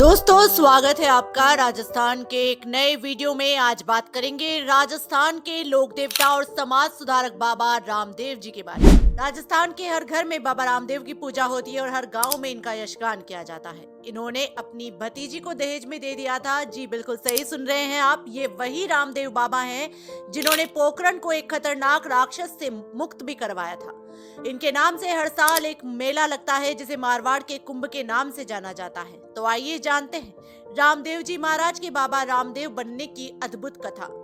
दोस्तों, स्वागत है आपका राजस्थान के एक नए वीडियो में। आज बात करेंगे राजस्थान के लोक देवता और समाज सुधारक बाबा रामदेव जी के बारे में। राजस्थान के हर घर में बाबा रामदेव की पूजा होती है और हर गांव में इनका यशगान किया जाता है। इन्होंने अपनी भतीजी को दहेज में दे दिया था। जी बिल्कुल सही सुन रहे हैं आप, ये वही रामदेव बाबा हैं जिन्होंने पोखरण को एक खतरनाक राक्षस से मुक्त भी करवाया था। इनके नाम से हर साल एक मेला लगता है जिसे मारवाड़ के कुंभ के नाम से जाना जाता है। तो आइए जानते हैं रामदेव जी महाराज के बाबा रामदेव बनने की अद्भुत कथा।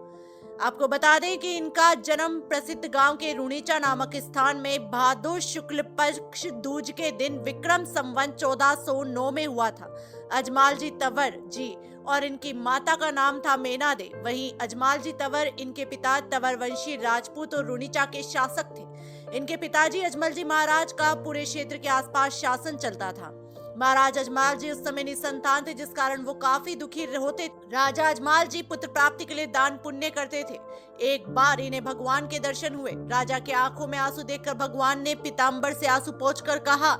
आपको बता दें कि इनका जन्म प्रसिद्ध गांव के रुणीचा नामक स्थान में भादो शुक्ल पक्ष दूज के दिन विक्रम संवत 1409 में हुआ था। अजमाल जी तंवर जी और इनकी माता का नाम था मेना दे। वहीं अजमाल जी तंवर इनके पिता तंवर वंशी राजपूत और रुणीचा के शासक थे। इनके पिताजी अजमल जी महाराज का पूरे क्षेत्र के आसपास शासन चलता था। महाराज अजमाल जी उस समय निसंतान थे, जिस कारण वो काफी दुखी होते। राजा अजमाल जी पुत्र प्राप्ति के लिए दान पुण्य करते थे। एक बार इन्हें भगवान के दर्शन हुए। राजा के आंखों में आंसू देखकर भगवान ने पीताम्बर से आंसू पोंछकर कहा,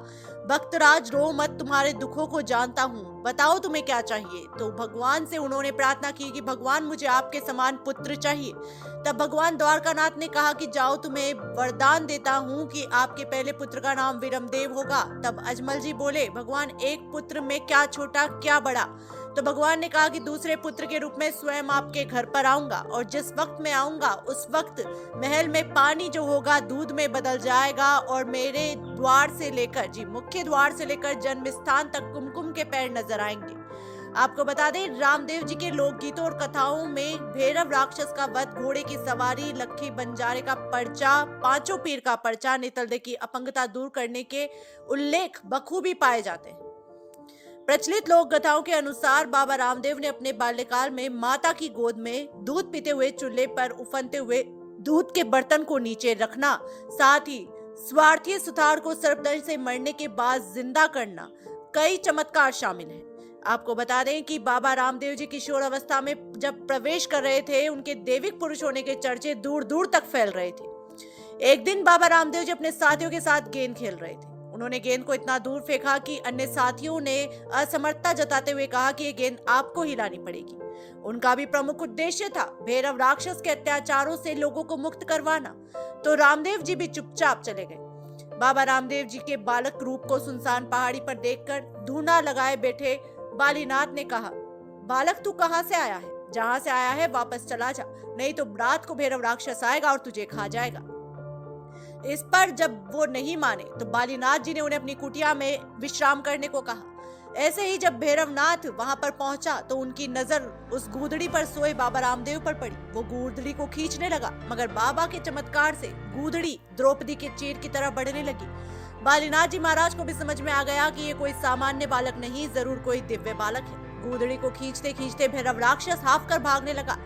भक्तराज रो मत, तुम्हारे दुखों को जानता हूँ, बताओ तुम्हें क्या चाहिए। तो भगवान से उन्होंने प्रार्थना की कि भगवान मुझे आपके समान पुत्र चाहिए। तब भगवान द्वारकानाथ ने कहा कि जाओ, तुम्हें वरदान देता हूँ कि आपके पहले पुत्र का नाम विरमदेव होगा। तब अजमल जी बोले, भगवान एक पुत्र में क्या छोटा क्या बड़ा। तो भगवान ने कहा कि दूसरे पुत्र के रूप में स्वयं आपके घर पर आऊंगा और जिस वक्त मैं आऊंगा उस वक्त महल में पानी जो होगा दूध में बदल जाएगा और मेरे द्वार से लेकर मुख्य द्वार से लेकर जन्म स्थान तक कुमकुम के पैर नजर आएंगे। आपको बता दें, रामदेव जी के लोकगीतों और कथाओं में भैरव राक्षस का वध, घोड़े की सवारी, लक्खी बंजारे का पर्चा, पांचों पीर का पर्चा, नेतलदे की अपंगता दूर करने के उल्लेख बखूबी पाए जाते हैं। प्रचलित लोक कथाओं के अनुसार बाबा रामदेव ने अपने बाल्यकाल में माता की गोद में दूध पीते हुए चूल्हे पर उफनते हुए दूध के बर्तन को नीचे रखना, साथ ही स्वार्थी सुथार को सर्पदंश से मरने के बाद जिंदा करना, कई चमत्कार शामिल हैं। आपको बता दें कि बाबा रामदेव जी किशोर अवस्था में जब प्रवेश कर रहे थे, उनके दैविक पुरुष होने के चर्चे दूर दूर तक फैल रहे थे। एक दिन बाबा रामदेव जी अपने साथियों के साथ गेंद खेल रहे थे। उन्होंने गेंद को इतना दूर फेंका कि अन्य साथियों ने असमर्थता जताते हुए कहा कि ये गेंद आपको ही लानी पड़ेगी। उनका भी प्रमुख उद्देश्य था भैरव राक्षस के अत्याचारों से लोगों को मुक्त करवाना। तो रामदेव जी भी चुपचाप चले गए। बाबा रामदेव जी के बालक रूप को सुनसान पहाड़ी पर देखकर धूना लगाए बैठे बालीनाथ ने कहा, बालक तू कहाँ से आया है? जहाँ से आया है वापस चला जा, नहीं तो रात को भैरव राक्षस आएगा और तुझे खा जाएगा। इस पर जब वो नहीं माने तो बालीनाथ जी ने उन्हें अपनी कुटिया में विश्राम करने को कहा। ऐसे ही जब भैरवनाथ वहां पर पहुंचा तो उनकी नजर उस गूदड़ी पर सोए बाबा रामदेव पर पड़ी। वो गूदड़ी को खींचने लगा, मगर बाबा के चमत्कार से गूदड़ी द्रौपदी के चीर की तरह बढ़ने लगी। बालीनाथ जी महाराज को भी समझ में आ गया कि ये कोई सामान्य बालक नहीं, जरूर कोई दिव्य बालक है। गूदड़ी को खींचते खींचते भैरव राक्षस हाफ कर भागने लगा।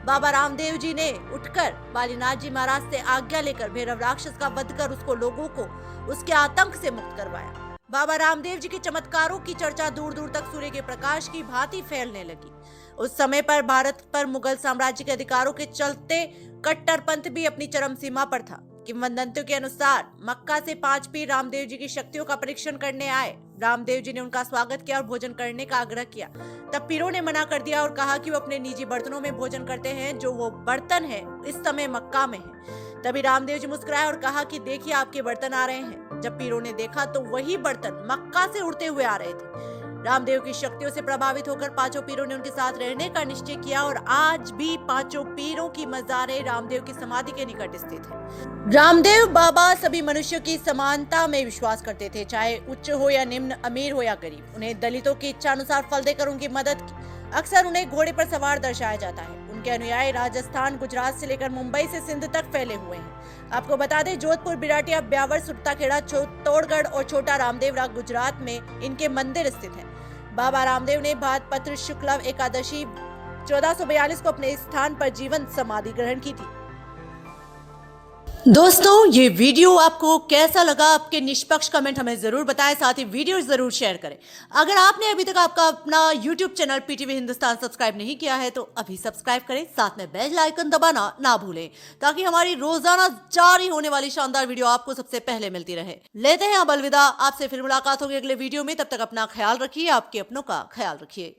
बाबा रामदेव जी ने उठकर बालीनाथ जी महाराज से आज्ञा लेकर भैरव राक्षस का वध कर उसको लोगों को उसके आतंक से मुक्त करवाया। बाबा रामदेव जी के चमत्कारों की चर्चा दूर दूर तक सूर्य के प्रकाश की भांति फैलने लगी। उस समय पर भारत पर मुगल साम्राज्य के अधिकारों के चलते कट्टरपंथ भी अपनी चरम सीमा पर था। किंवदंतियों के अनुसार मक्का से 5 पीर रामदेव जी की शक्तियों का परीक्षण करने आए। रामदेव जी ने उनका स्वागत किया और भोजन करने का आग्रह किया। तब पीरों ने मना कर दिया और कहा कि वो अपने निजी बर्तनों में भोजन करते हैं, जो वो बर्तन है इस समय मक्का में है। तभी रामदेव जी मुस्कुराए और कहा कि देखिए आपके बर्तन आ रहे हैं। जब पीरों ने देखा तो वही बर्तन मक्का से उड़ते हुए आ रहे थे। रामदेव की शक्तियों से प्रभावित होकर पांचों पीरों ने उनके साथ रहने का निश्चय किया और आज भी पांचों पीरों की मज़ारें रामदेव की समाधि के निकट स्थित है। रामदेव बाबा सभी मनुष्यों की समानता में विश्वास करते थे, चाहे उच्च हो या निम्न, अमीर हो या गरीब। उन्हें दलितों की इच्छा अनुसार फल देकर उनकी मदद की। अक्सर उन्हें घोड़े पर सवार दर्शाया जाता है। उनके अनुयायी राजस्थान, गुजरात से लेकर मुंबई से सिंध तक फैले हुए हैं। आपको बता दें, जोधपुर, बिराटिया, ब्यावर, सुरताखेड़ा, चित्तौड़गढ़ और छोटा रामदेव गुजरात में इनके मंदिर स्थित है। बाबा रामदेव ने भाद्रपद शुक्ल एकादशी 1442 को अपने स्थान पर जीवन समाधि ग्रहण की थी। दोस्तों, ये वीडियो आपको कैसा लगा? आपके निष्पक्ष कमेंट हमें जरूर बताएं, साथ ही वीडियो जरूर शेयर करें। अगर आपने अभी तक आपका अपना YouTube channel PTV Hindustan subscribe नहीं किया है तो अभी सब्सक्राइब करें, साथ में बेल आइकन दबाना ना भूलें ताकि हमारी रोजाना जारी होने वाली शानदार वीडियो आपको सबसे पहले मिलती रहे। लेते हैं अब अलविदा, आपसे फिर मुलाकात होगी अगले वीडियो में। तब तक अपना ख्याल रखिए, आपके अपनों का ख्याल रखिए।